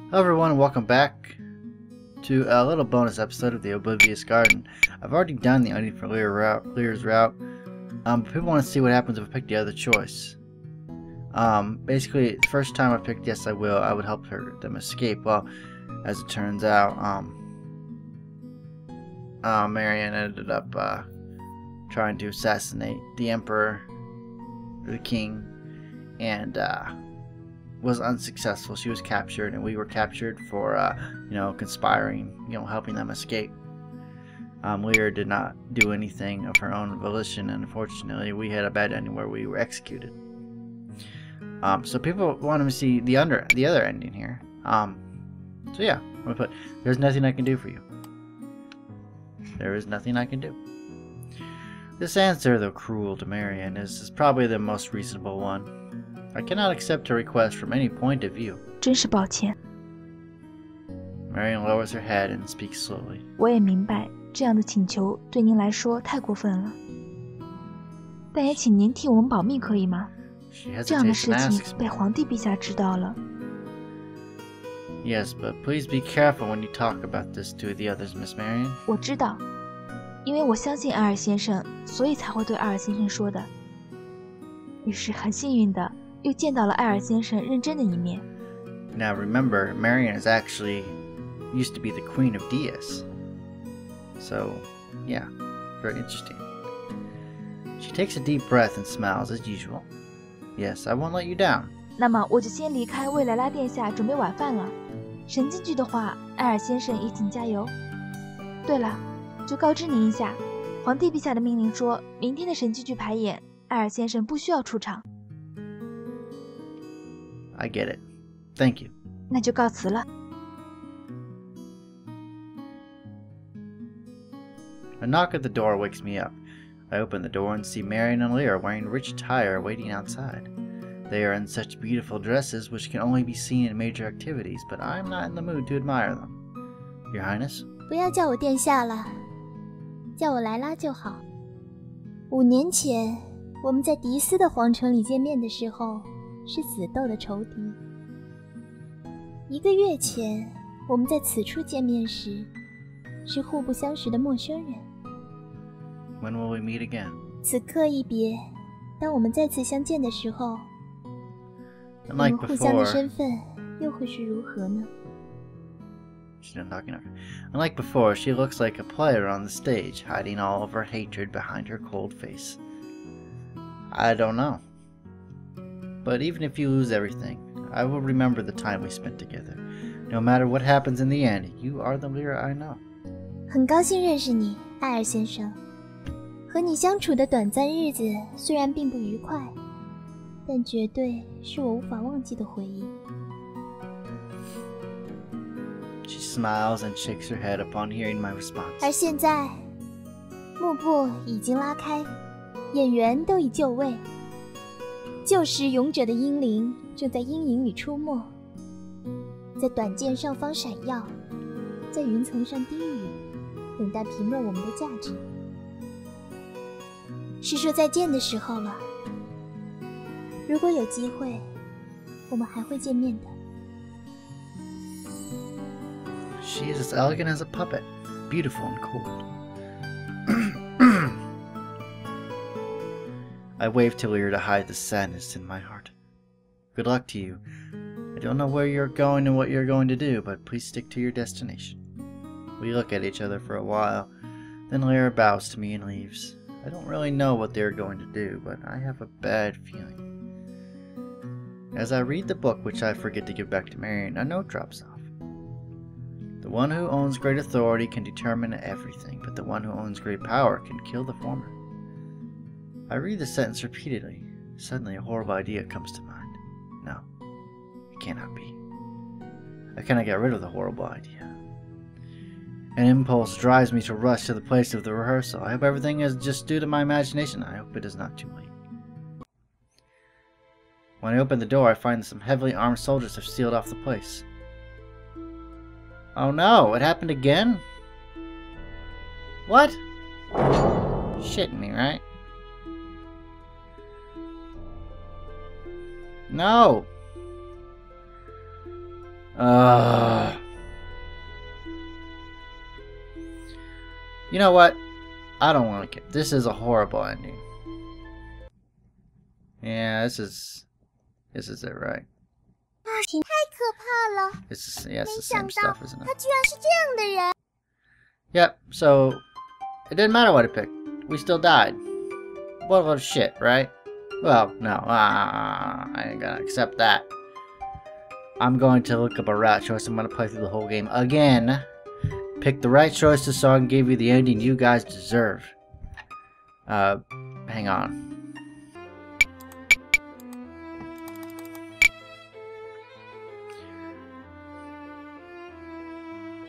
Hello everyone, welcome back to a little bonus episode of the Oblivious Garden. I've already done the Onion for Lyra's route, but people want to see what happens if I pick the other choice. Basically, the first time I picked Yes I Will, I would help them escape. Well, as it turns out, Marion ended up trying to assassinate the Emperor, or the King, and was unsuccessful. She was captured, and we were captured for, conspiring, helping them escape. Lyra did not do anything of her own volition, and unfortunately, we had a bad ending where we were executed. So people want to see the other ending here. So yeah, I'm gonna put, there's nothing I can do for you. There is nothing I can do. This answer, though cruel to Marion, is probably the most reasonable one. I cannot accept a request from any point of view. 真是抱歉。 Marion lowers her head and speaks slowly. 我也明白这样的请求对您来说太过分了，但也请您替我们保密，可以吗？ She 这样的 hesitates 事 and 情 asks 被 me. 皇帝陛下知道了。 Yes, but please be careful when you talk about this to the others, Miss Marion. 我知道，因为我相信艾尔先生，所以才会对艾尔先生说的。于是很幸运的又见到了艾尔先生认真的一面。 Now remember, Marion is actually used to be the Queen of Diaz. So, yeah, very interesting. She takes a deep breath and smiles as usual. Yes, I won't let you down. 那么我就先离开未来拉殿下准备晚饭了。神进去的话，艾尔先生也请加油。对了，就告知您一下，皇帝陛下的命令说，明天的神剧排演，艾尔先生不需要出场。 I get it. Thank you. 那就告辞了。 A knock at the door wakes me up. I open the door and see Marion and Lyra wearing rich attire waiting outside. They are in such beautiful dresses which can only be seen in major activities, but I am not in the mood to admire them. Your Highness? 不要叫我殿下了，叫我莱拉就好。5年前，我们在迪斯的皇城里见面的时候，是死斗的仇敌。1个月前，我们在此处见面时，是互不相识的陌生人。 When will we meet again? 此刻一别，当我们再次相见的时候，我 Unlike 们互相的 before, 身份又会是如何呢？ she's done talking after. Unlike before, she looks like a player on the stage, hiding all of her hatred behind her cold face. I don't know. But even if you lose everything, I will remember the time we spent together. No matter what happens in the end, you are the Lyra I know. 很高兴认识你，艾尔先生。和你相处的短暂日子虽然并不愉快，但绝对是我无法忘记的回忆。 She smiles and shakes her head upon hearing my response. 而现在，幕布已经拉开，演员都已就位，旧时勇者的英灵正在阴影里出没，在短剑上方闪耀，在云层上低语，等待评论我们的价值。是说再见的时候了。如果有机会，我们还会见面的。 She is as elegant as a puppet, beautiful and cold. I wave to Lyra to hide the sadness in my heart. Good luck to you. I don't know where you're going and what you're going to do, but please stick to your destination. We look at each other for a while, then Lyra bows to me and leaves. I don't really know what they're going to do, but I have a bad feeling. As I read the book, which I forget to give back to Marion, a note drops off. The one who owns great authority can determine everything, but the one who owns great power can kill the former. I read the sentence repeatedly. Suddenly a horrible idea comes to mind. No, it cannot be. I cannot get rid of the horrible idea. An impulse drives me to rush to the place of the rehearsal. I hope everything is just due to my imagination. I hope it is not too late. When I open the door, I find that some heavily armed soldiers have sealed off the place. Oh no, it happened again? What? Shitting me, right? No! You know what? I don't like it. This is a horrible ending. Yeah, this is it, right? 太可怕了！ It's the same 没想到 stuff, isn't 他 it? 居然是这样的人。 Yep. So it didn't matter what I picked. We still died. What a load of shit, right? Well, no. I ain't gonna accept that. I'm going to look up a route choice. I'm gonna play through the whole game again. Pick the right choice to song and give you the ending you guys deserve. Hang on.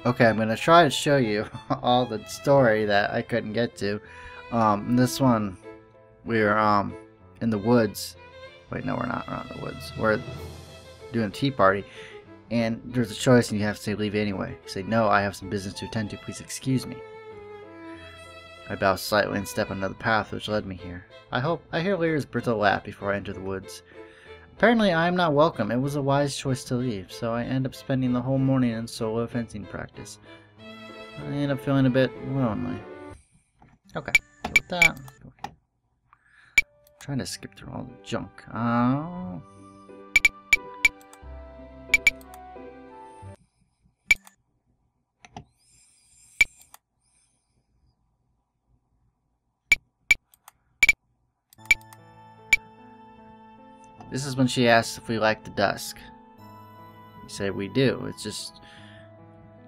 Okay, I'm gonna try to show you all the story that I couldn't get to. This one, we're in the woods. Wait, no, we're not. We're not in the woods. We're doing a tea party, and there's a choice, and you have to say leave anyway. You say no, I have some business to attend to. Please excuse me. I bow slightly and step on another path which led me here. I hear Lyra's brittle laugh before I enter the woods. Apparently, I am not welcome. It was a wise choice to leave, so I end up spending the whole morning in solo fencing practice. I end up feeling a bit lonely. Okay, with that, trying to skip through all the junk. This is when she asks if we like the dusk. We say we do. It's just...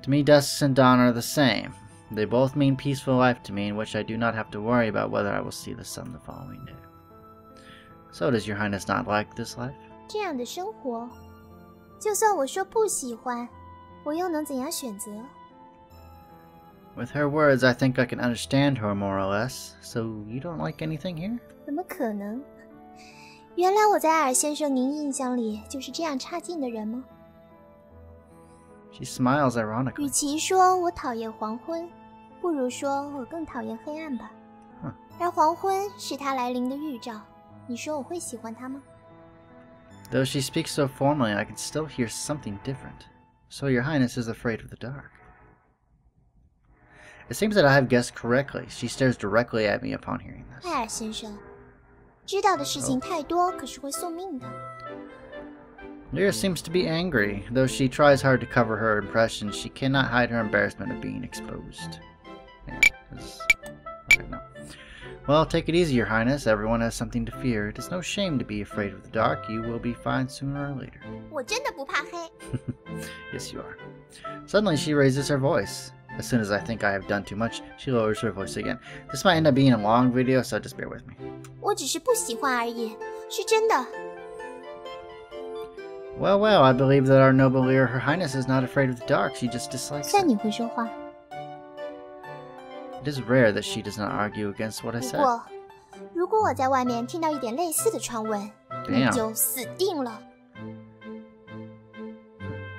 To me, dusk and dawn are the same. They both mean peaceful life to me, in which I do not have to worry about whether I will see the sun the following day. So does your highness not like this life? 这样的生活，就算我说不喜欢，我又能怎样选择？ With her words, I think I can understand her more or less. So you don't like anything here? 怎么可能？原来我在艾尔先生您印象里就是这样差劲的人吗？ She smiles ironically. 与其说我讨厌黄昏，不如说我更讨厌黑暗吧。而黄昏是它来临的预兆，你说我会喜欢它吗？ Though she speaks so formally, I can still hear something different. So your highness is afraid of the dark. It seems that I have guessed correctly. She stares directly at me upon hearing this. 艾尔先生，知道的事情太多，可是会送命的。 Lyra seems to be angry. Though she tries hard to cover her impression, she cannot hide her embarrassment of being exposed. Okay, no. Well, take it easy, your highness. Everyone has something to fear. It is no shame to be afraid of the dark. You will be fine sooner or later. 我真的不怕黑。 Yes, you are. Suddenly, she raises her voice. As soon as I think I have done too much, she lowers her voice again. This might end up being a long video, so just bear with me. 我只是不喜欢而已，是真的。 Well, well, I believe that our noble Lyra, her highness, is not afraid of the dark. She just dislikes 算 it. 你会说话。 It is rare that she does not argue against what I 不 said. 过，如果我在外面听到一点类似的传闻，那 Damn. 就死定了。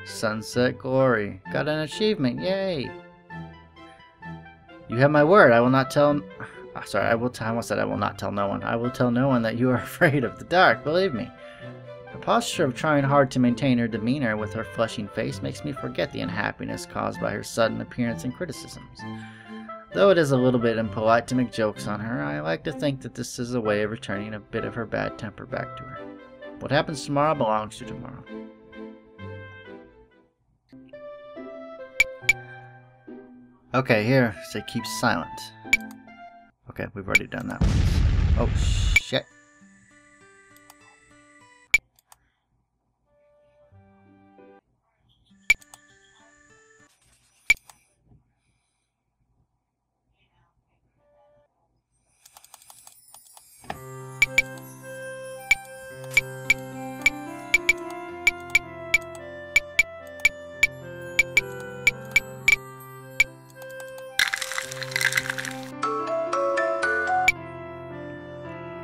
Sunset Glory. Got an achievement. Yay. You have my word. I will not tell... Sorry, I almost said I will not tell no one. I will tell no one that you are afraid of the dark. Believe me. Her posture of trying hard to maintain her demeanor with her flushing face makes me forget the unhappiness caused by her sudden appearance and criticisms. Though it is a little bit impolite to make jokes on her, I like to think that this is a way of returning a bit of her bad temper back to her. What happens tomorrow belongs to tomorrow. Okay, here, say keep silent. Okay, we've already done that one. Oh, shit.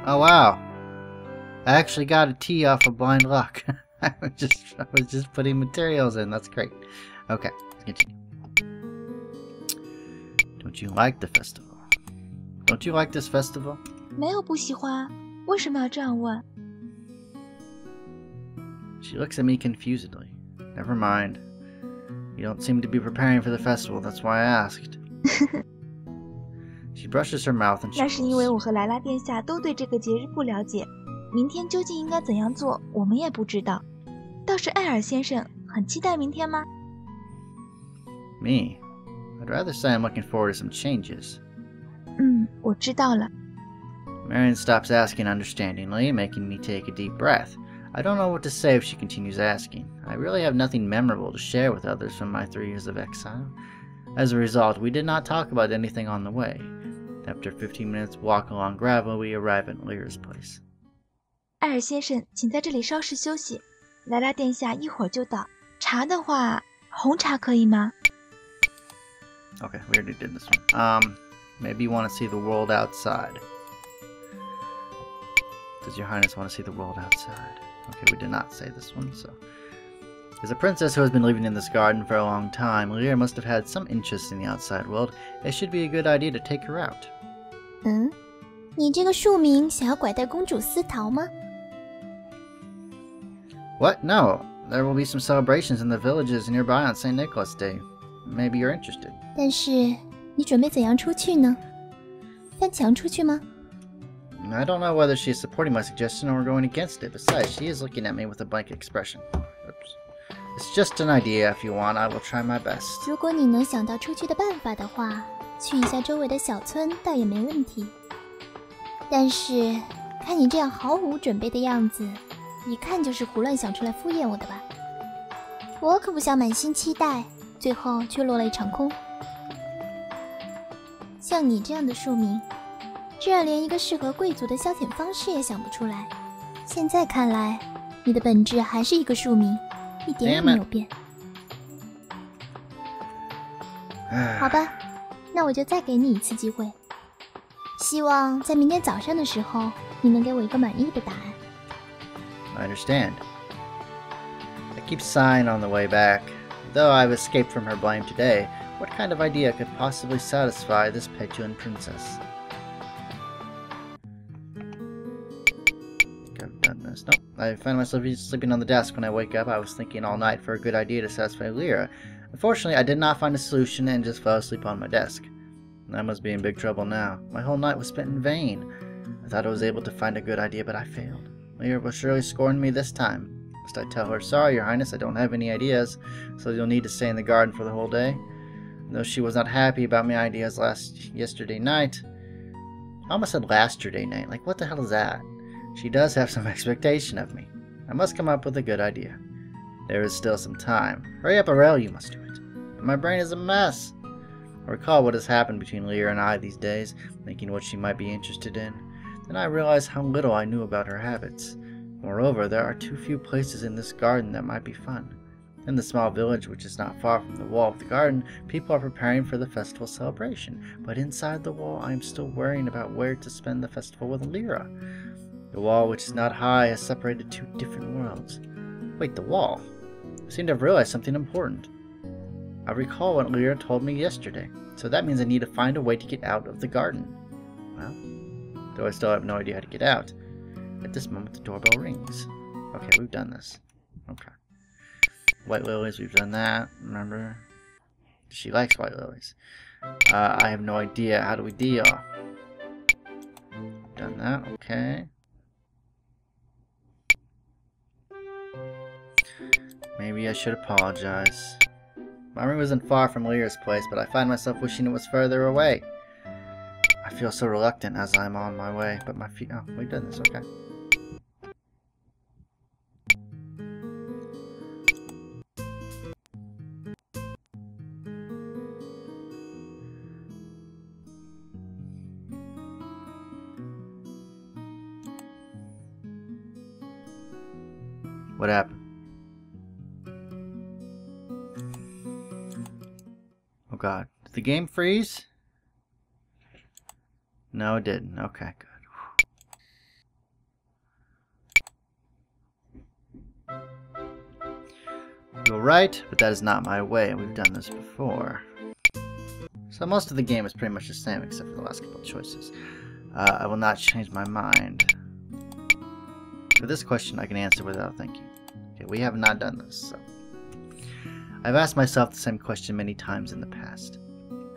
Oh wow! I actually got a tea off of Blind Luck. I was just putting materials in. That's great. Okay, let's continue. Don't you like the festival? Don't you like this festival? 没有不喜欢，为什么要这样问？ She looks at me confusedly. Never mind. You don't seem to be preparing for the festival, that's why I asked. She brushes her mouth and 那是因为 chuckles. 我和莱拉殿下都对这个节日不了解，明天究竟应该怎样做，我们也不知道。倒是艾尔先生很期待明天吗？ Me? I'd rather say I'm looking forward to some changes. 我知道了。 Marion stops asking understandingly, making me take a deep breath. I don't know what to say if she continues asking. I really have nothing memorable to share with others from my 3 years of exile. As a result, we did not talk about anything on the way. After 15 minutes walk along gravel, we arrive at Lyra's place. 艾尔先生，请在这里稍事休息。莱拉殿下一会儿就到。茶的话，红茶可以吗？ Okay, we already did this one. Maybe you want to see the world outside. Does your highness want to see the world outside? Okay, we did not say this one, so... As a princess who has been living in this garden for a long time, Lyra must have had some interest in the outside world. It should be a good idea to take her out. 你这个庶民想要拐带公主私逃吗？ What? No. There will be some celebrations in the villages nearby on St. Nicholas Day. Maybe you're interested. 但是你准备怎样出去呢？翻墙出去吗？ I don't know whether she is supporting my suggestion or going against it. Besides, she is looking at me with a blank expression. Oops. It's just an idea. If you want, I will try my best. 如果你能想到出去的办法的话，去一下周围的小村倒也没问题。但是看你这样毫无准备的样子，一看就是胡乱想出来敷衍我的吧？我可不想满心期待，最后却落了一场空。像你这样的庶民，居然连一个适合贵族的消遣方式也想不出来。现在看来，你的本质还是一个庶民，一点也没有变。好吧，那我就再给你一次机会。希望在明天早上的时候，你能给我一个满意的答案。I understand. I keep sighing on the way back. Though I've escaped from her blame today, what kind of idea could possibly satisfy this petulant princess? I've done this. Nope. I find myself sleeping on the desk when I wake up. I was thinking all night for a good idea to satisfy Lyra. Unfortunately, I did not find a solution and just fell asleep on my desk. I must be in big trouble now. My whole night was spent in vain. I thought I was able to find a good idea, but I failed. Lyra will surely scorn me this time. Must I tell her, "Sorry, Your Highness, I don't have any ideas, so you'll need to stay in the garden for the whole day"? Though she was not happy about my ideas yesterday night. I almost said lasterday night. Like, what the hell is that? She does have some expectation of me. I must come up with a good idea. There is still some time. Hurry up, Aurel, you must do it. My brain is a mess. I recall what has happened between Lyra and I these days, thinking what she might be interested in. Then I realized how little I knew about her habits. Moreover, there are too few places in this garden that might be fun. In the small village, which is not far from the wall of the garden, people are preparing for the festival celebration. But inside the wall, I am still worrying about where to spend the festival with Lyra. The wall, which is not high, has separated two different worlds. Wait, the wall? I seem to have realized something important. I recall what Lyra told me yesterday, so that means I need to find a way to get out of the garden. Well, though I still have no idea how to get out. At this moment, the doorbell rings. Okay, we've done this. Okay. White lilies, we've done that, remember? She likes white lilies. I have no idea. How do we deal? Done that, okay. Maybe I should apologize. My room isn't far from Lyra's place, but I find myself wishing it was further away. I feel so reluctant as I'm on my way, but my feet... Oh, we've done this, okay. What happened? Oh god. Did the game freeze? No, it didn't. Okay, good. You're right, but that is not my way, and we've done this before. So most of the game is pretty much the same, except for the last couple of choices. I will not change my mind. For this question, I can answer without thinking. Okay, we have not done this, so... I've asked myself the same question many times in the past.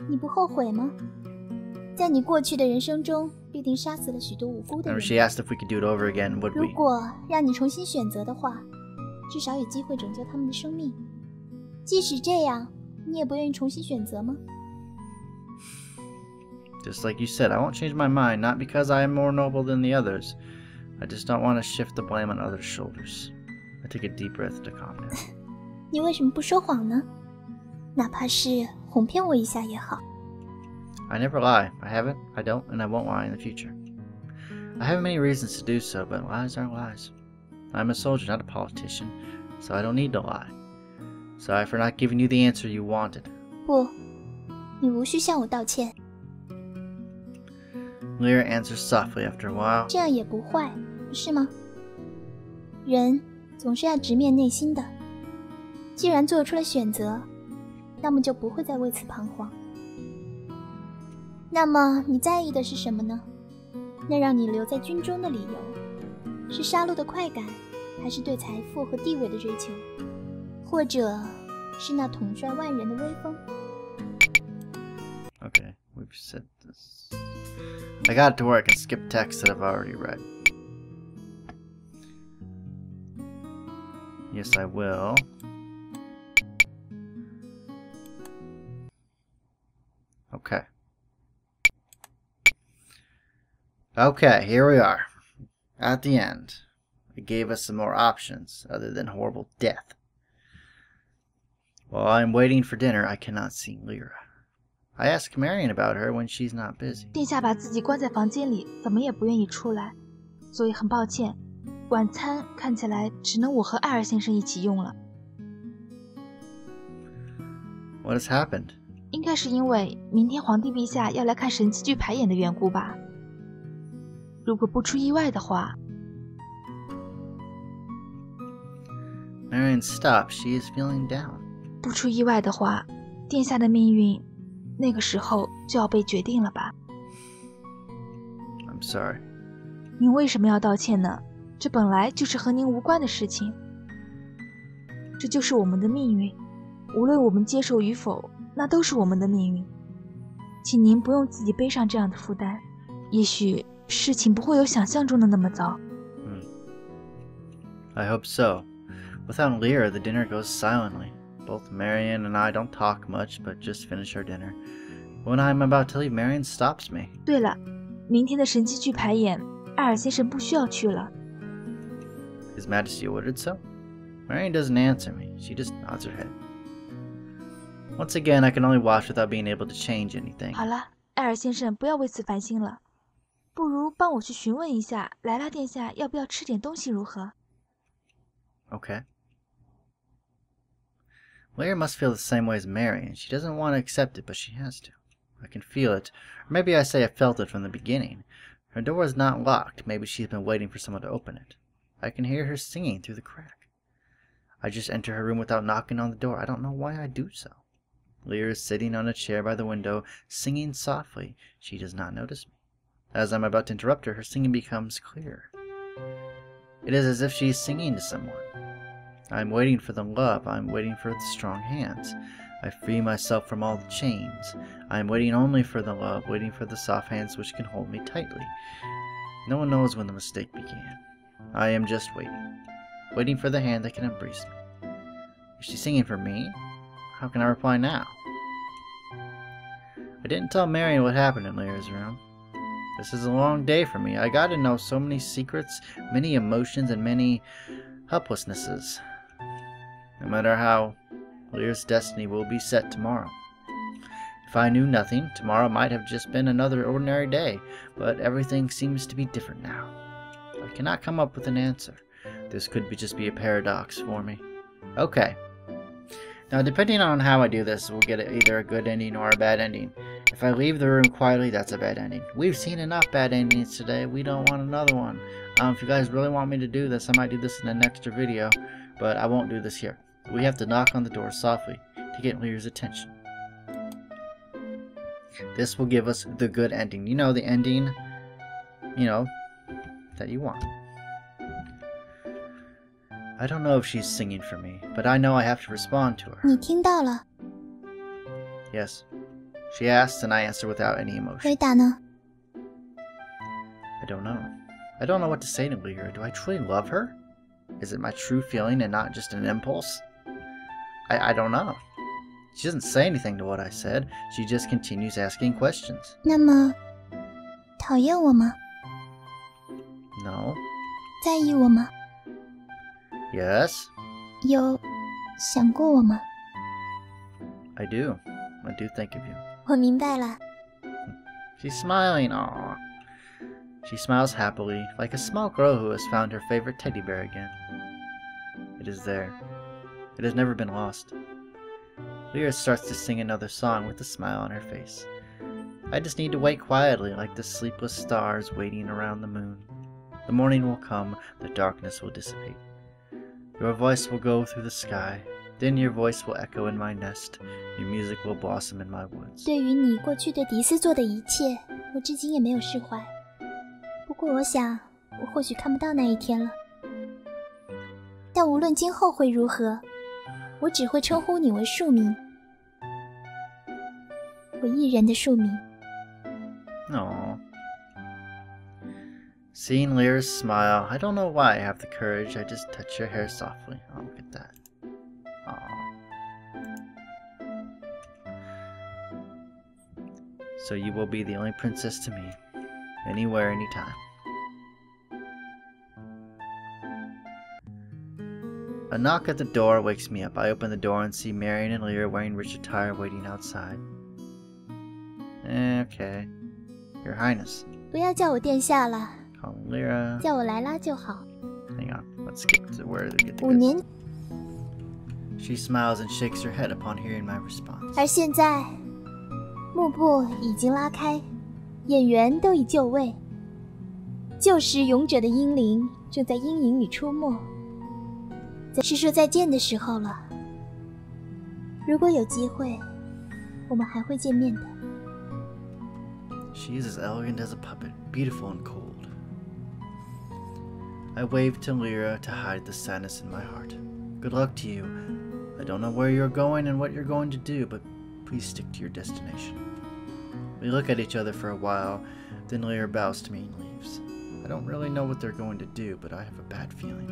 你不后悔吗？在你过去的人生中，必定杀死了许多无辜的 And 人。 she asked if we could do it over again, would 如 we? 果让你重新选择的话，至少有机会拯救他们的生命。即使这样，你也不愿意重新选择吗？ Just like you said, I won't change my mind, not because I am more noble than the others. I just don't want to shift the blame on others' shoulders. I take a deep breath to calm down. 你为什么不说谎呢？哪怕是哄骗我一下也好。 I never lie. I haven't, I don't, and I won't lie in the future. I have many reasons to do so, but lies aren't lies. I'm a soldier, not a politician, so I don't need to lie. Sorry for not giving you the answer you wanted. 不，你无需向我道歉， Lyra answers softly after a while. 这样也不坏，不是吗？人总是要直面内心的。既然做出了选择，那么就不会再为此彷徨。那么你在意的是什么呢？那让你留在军中的理由，是杀戮的快感，还是对财富和地位的追求，或者是那统帅万人的威风？ Okay, we've said this. I got it to work and skip text that I've already read. Yes, I will. Okay. Okay, here we are. At the end. It gave us some more options other than horrible death. While I'm waiting for dinner, I cannot see Lyra. I ask Marion about her when she's not busy. 殿下把自己关在房间里，怎么也不愿意出来，所以很抱歉，晚餐看起来只能我和艾尔先生一起用了。 What has happened? 应该是因为明天皇帝陛下要来看神器剧排演的缘故吧。如果不出意外的话。 Marion stopped. She is feeling down. 不出意外的话，殿下的命运那个时候就要被决定了吧。 I'm sorry. 您为什么要道歉呢？这本来就是和您无关的事情。这就是我们的命运，无论我们接受与否，那都是我们的命运。请您不用自己背上这样的负担，也许事情不会有想象中的那么糟。I hope so. Without Lyra, the dinner goes silently. Both Marion and I don't talk much, but just finish our dinner. When I'm about to leave, Marion stops me. 对了，明天的神器剧排演，艾尔先生不需要去了。 His Majesty ordered so? Marion doesn't answer me. She just nods her head. Once again, I can only watch without being able to change anything. 好了，艾尔先生，不要为此烦心了。不如帮我去询问一下莱拉殿下要不要吃点东西如何？ Okay. Lyra must feel the same way as Marion. She doesn't want to accept it, but she has to. I can feel it. Or maybe I say I felt it from the beginning. Her door is not locked. Maybe she's been waiting for someone to open it. I can hear her singing through the crack. I just enter her room without knocking on the door. I don't know why I do so. Lyra is sitting on a chair by the window, singing softly. She does not notice me. As I'm about to interrupt her, her singing becomes clearer. It is as if she is singing to someone. I'm waiting for the love. I'm waiting for the strong hands. I free myself from all the chains. I am waiting only for the love, waiting for the soft hands which can hold me tightly. No one knows when the mistake began. I am just waiting. Waiting for the hand that can embrace me. Is she singing for me? How can I reply now? I didn't tell Marion what happened in Lyra's room. This is a long day for me. I gotta know so many secrets, many emotions, and many helplessnesses. No matter how, Lyra's destiny will be set tomorrow. If I knew nothing, tomorrow might have just been another ordinary day, but everything seems to be different now. I cannot come up with an answer. This could just be a paradox for me. Okay. Now, depending on how I do this, we'll get either a good ending or a bad ending. If I leave the room quietly, that's a bad ending. We've seen enough bad endings today. We don't want another one. If you guys really want me to do this, I might do this in an extra video, but I won't do this here. We have to knock on the door softly to get Lyra's attention. This will give us the good ending. You know, the ending, that you want. I don't know if she's singing for me, but I know I have to respond to her. 你听到了， Yes. She asks, and I answer without any emotion. 回答呢？ I don't know. I don't know what to say to Lyra. Do I truly love her? Is it my true feeling and not just an impulse? I don't know. She doesn't say anything to what I said. She just continues asking questions. 那么，讨厌我吗？ No. 在意我吗？ Yes. 有想过我吗？ I do. I do think of you. 我明白了。 She's smiling. Aww. She smiles happily, like a small girl who has found her favorite teddy bear again. It is there. It has never been lost. Lyra starts to sing another song with a smile on her face. I just need to wait quietly like the sleepless stars waiting around the moon. The morning will come, the darkness will dissipate. Your voice will go through the sky, then your voice will echo in my nest, your music will blossom in my woods. 对于你过去对迪斯做的一切，我至今也没有释怀。不过我想，我或许看不到那一天了。但无论今后会如何，我只会称呼你为庶民，我一人的庶民。 Aww. Seeing Lyra's smile, I don't know why I have the courage. I just touch your hair softly. Oh, look at that. Aww. So you will be the only princess to me. Anywhere, anytime. A knock at the door wakes me up. I open the door and see Marion and Lyra wearing rich attire waiting outside. Okay. Your Highness. 不要叫我殿下了， Call me Lyra. 叫我莱拉就好。 Hang on. Let's skip to where they get to 5 this. 年， She smiles and shakes her head upon hearing my response. 而现在，幕布已经拉开，演员都已就位，旧时勇者的英灵正在阴影里出没。是说再见的时候了。如果有机会，我们还会见面的。 She is as elegant as a puppet, beautiful and cold. I wave to Lyra to hide the sadness in my heart. Good luck to you. I don't know where you're going and what you're going to do, but please stick to your destination. We look at each other for a while, then Lyra bows to me and leaves. I don't really know what they're going to do, but I have a bad feeling.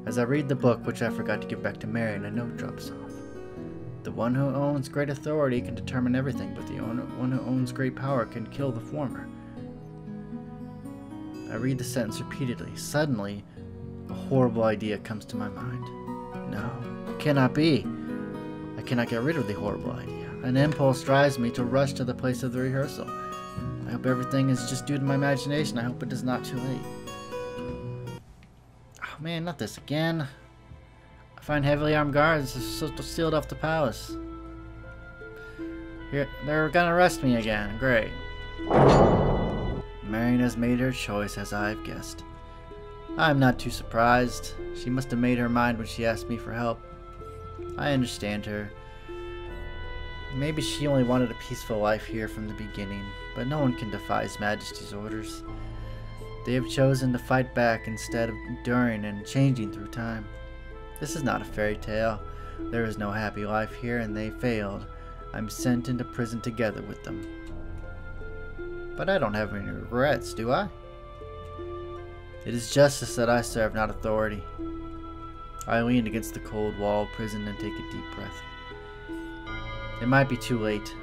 As I read the book, which I forgot to give back to Marion, a note drops off. The one who owns great authority can determine everything, but the one who owns great power can kill the former. I read the sentence repeatedly. Suddenly, a horrible idea comes to my mind. No, it cannot be. I cannot get rid of the horrible idea. An impulse drives me to rush to the place of the rehearsal. I hope everything is just due to my imagination. I hope it is not too late. Oh man, not this again. I find heavily armed guards sealed off the palace. Here, they're gonna arrest me again. Great. Marion has made her choice as I've guessed. I'm not too surprised. She must have made her mind when she asked me for help. I understand her. Maybe she only wanted a peaceful life here from the beginning, but no one can defy His Majesty's orders. They have chosen to fight back instead of enduring and changing through time. This is not a fairy tale. There is no happy life here, and they failed. I'm sent into prison together with them. But I don't have any regrets, do I? It is justice that I serve, not authority. I lean against the cold wall of prison and take a deep breath. It might be too late.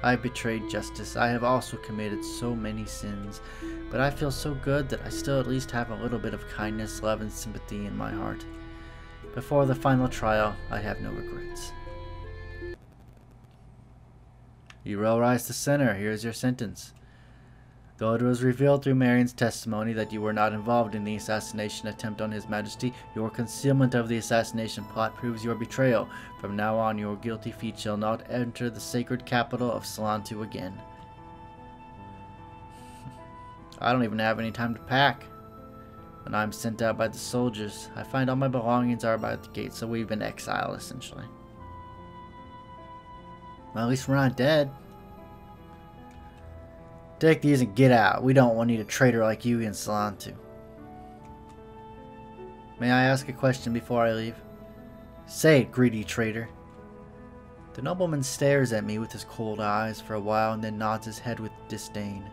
I have betrayed justice. I have also committed so many sins, but I feel so good that I still at least have a little bit of kindness, love, and sympathy in my heart. Before the final trial, I have no regrets. You will rise to center. Here is your sentence. Though it was revealed through Marion's testimony that you were not involved in the assassination attempt on His Majesty, your concealment of the assassination plot proves your betrayal. From now on, your guilty feet shall not enter the sacred capital of Salantu again. I don't even have any time to pack. When I'm sent out by the soldiers, I find all my belongings are by the gate, so we've been exiled, essentially. Well, at least we're not dead. Take these and get out. We don't want to need a traitor like you in Salantu. May I ask a question before I leave? Say it, greedy traitor. The nobleman stares at me with his cold eyes for a while and then nods his head with disdain.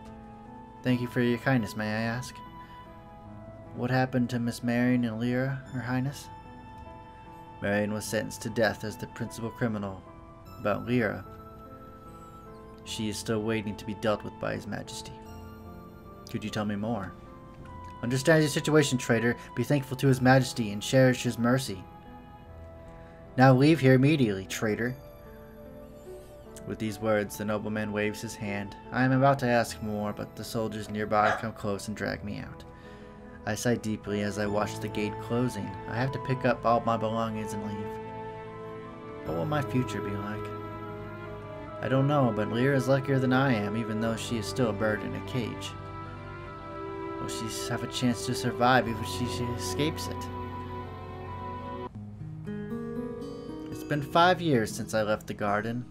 Thank you for your kindness, may I ask? What happened to Miss Marion and Lyra, Her Highness? Marion was sentenced to death as the principal criminal. About Lyra, she is still waiting to be dealt with by His Majesty. Could you tell me more? Understand your situation, traitor. Be thankful to His Majesty and cherish His mercy. Now leave here immediately, traitor. With these words, the nobleman waves his hand. I am about to ask more, but the soldiers nearby come close and drag me out. I sigh deeply as I watch the gate closing. I have to pick up all my belongings and leave. What will my future be like? I don't know, but Lyra is luckier than I am, even though she is still a bird in a cage. Will she have a chance to survive even if she escapes it? It's been 5 years since I left the garden.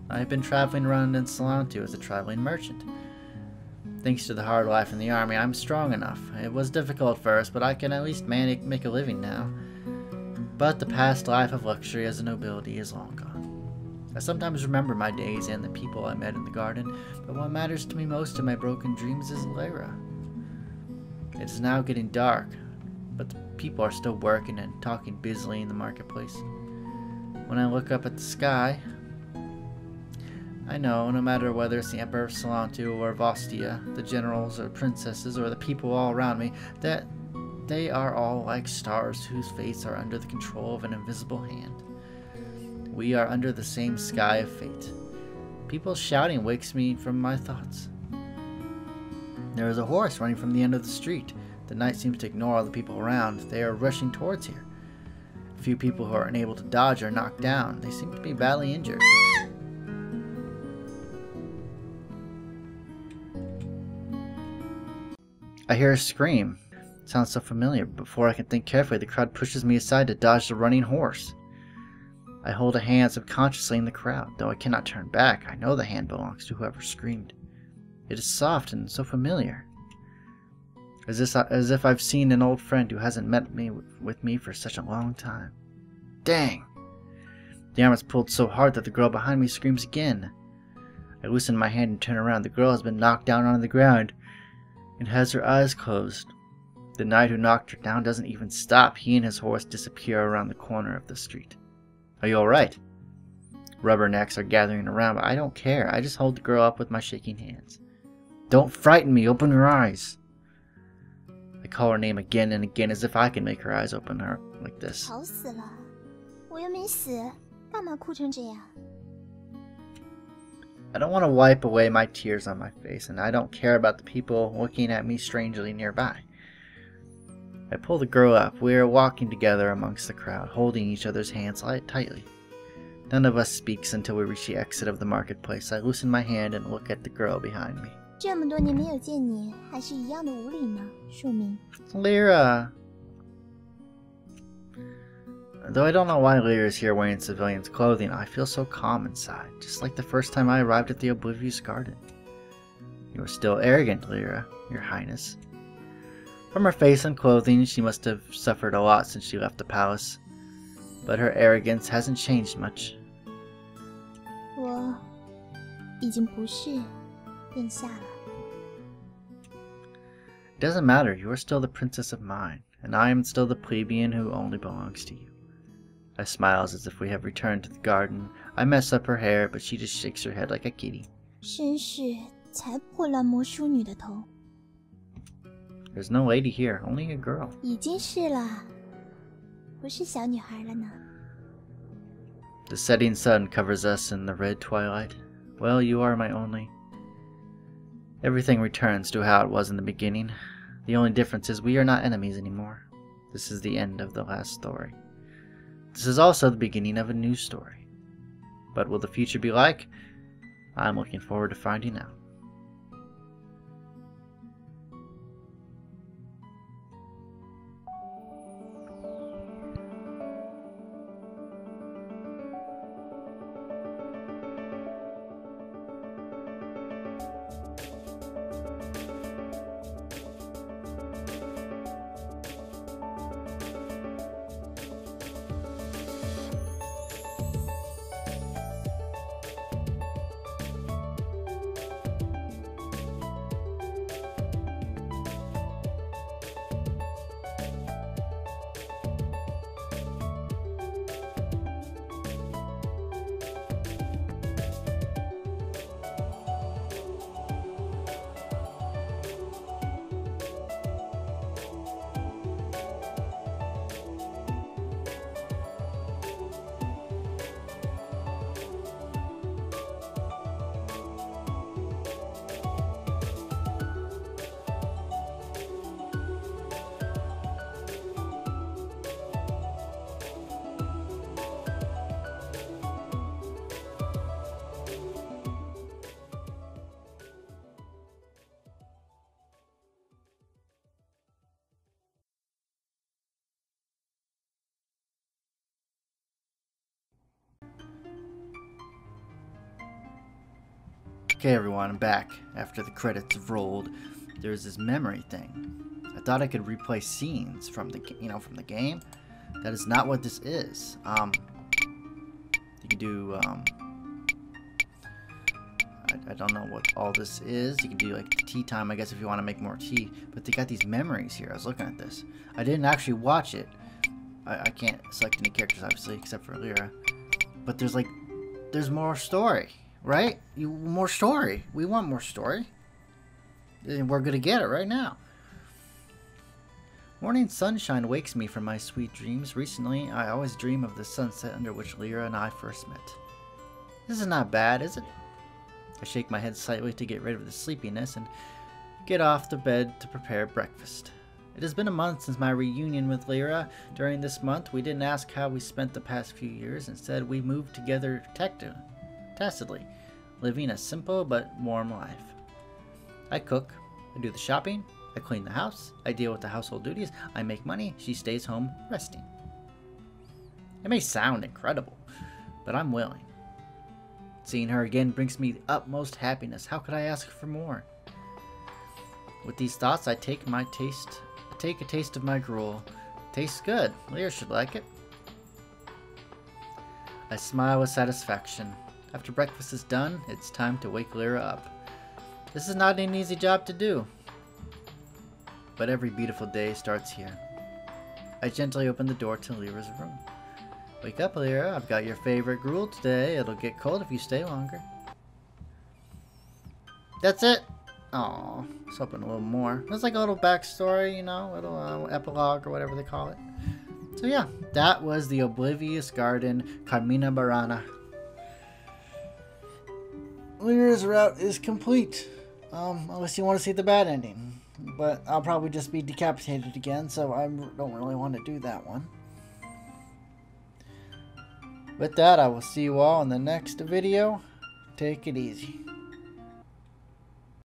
I have been traveling around in Salantu as a traveling merchant. Thanks to the hard life in the army, I'm strong enough. It was difficult first, but I can at least make a living now. But the past life of luxury as a nobility is long gone. I sometimes remember my days and the people I met in the garden, but what matters to me most in my broken dreams is Lyra. It is now getting dark, but the people are still working and talking busily in the marketplace. When I look up at the sky, I know, no matter whether it's the Emperor of Salantu or Vostia, the generals or princesses or the people all around me, that they are all like stars whose fates are under the control of an invisible hand. We are under the same sky of fate. People shouting wakes me from my thoughts. There is a horse running from the end of the street. The knight seems to ignore all the people around. They are rushing towards here. A few people who are unable to dodge are knocked down. They seem to be badly injured. I hear a scream. It sounds so familiar, but before I can think carefully, the crowd pushes me aside to dodge the running horse. I hold a hand subconsciously in the crowd. Though I cannot turn back, I know the hand belongs to whoever screamed. It is soft and so familiar. As if I've seen an old friend who hasn't met with me for such a long time. Dang! The arm is pulled so hard that the girl behind me screams again. I loosen my hand and turn around. The girl has been knocked down on the ground and has her eyes closed. The knight who knocked her down doesn't even stop. He and his horse disappear around the corner of the street. Are you alright? Rubbernecks are gathering around, but I don't care. I just hold the girl up with my shaking hands. Don't frighten me. Open your eyes. I call her name again and again as if I can make her eyes open her like this. 吵死了，我又没死，干嘛哭成这样？ I don't want to wipe away my tears on my face, and I don't care about the people looking at me strangely nearby. I pull the girl up. We are walking together amongst the crowd, holding each other's hands tightly. None of us speaks until we reach the exit of the marketplace. I loosen my hand and look at the girl behind me. 这么多年没有见你，还是一样的无礼吗，庶民？ Lyra! Though I don't know why Lyra is here wearing civilian's clothing, I feel so calm inside, just like the first time I arrived at the Oblivious Garden. You are still arrogant, Lyra, Your Highness. From her face and clothing, she must have suffered a lot since she left the palace. But her arrogance hasn't changed much. 我已经不是殿下了。 It doesn't matter, you are still the princess of mine, and I am still the plebeian who only belongs to you. I smiles as if we have returned to the garden. I mess up her hair, but she just shakes her head like a kitty. 绅士才破烂魔淑女的头， There's no lady here, only a girl. 已经是了，不是小女孩了呢。 The setting sun covers us in the red twilight. Well, you are my only. Everything returns to how it was in the beginning. The only difference is we are not enemies anymore. This is the end of the last story. This is also the beginning of a new story. But will the future be like? I'm looking forward to finding out. Okay, everyone, I'm back. After the credits have rolled, there's this memory thing. I thought I could replay scenes from the game. That is not what this is. You can do I don't know what all this is. You can do like the tea time, I guess, if you want to make more tea. But they got these memories here. I was looking at this. I didn't actually watch it. I can't select any characters, obviously, except for Lyra. But there's more story, right? More story. We want more story. And we're gonna get it right now. Morning sunshine wakes me from my sweet dreams. Recently, I always dream of the sunset under which Lyra and I first met. This is not bad, is it? I shake my head slightly to get rid of the sleepiness and get off the bed to prepare breakfast. It has been a month since my reunion with Lyra. During this month, we didn't ask how we spent the past few years. Instead, we moved together tacitly, living a simple but warm life. I cook, I do the shopping, I clean the house, I deal with the household duties, I make money, she stays home resting. It may sound incredible, but I'm willing. Seeing her again brings me the utmost happiness. How could I ask for more? With these thoughts, I take a taste of my gruel. Tastes good. Lyra should like it. I smile with satisfaction. After breakfast is done, it's time to wake Lyra up. This is not an easy job to do, but every beautiful day starts here. I gently open the door to Lyra's room. Wake up, Lyra. I've got your favorite gruel today. It'll get cold if you stay longer. That's it. Aw, I was hoping a little more. It's like a little backstory, you know, a little epilogue or whatever they call it. So yeah, that was the Oblivious Garden, Carmina Burana. Lyra's route is complete. Unless you want to see the bad ending. But I'll probably just be decapitated again, so I don't really want to do that one. With that, I will see you all in the next video. Take it easy.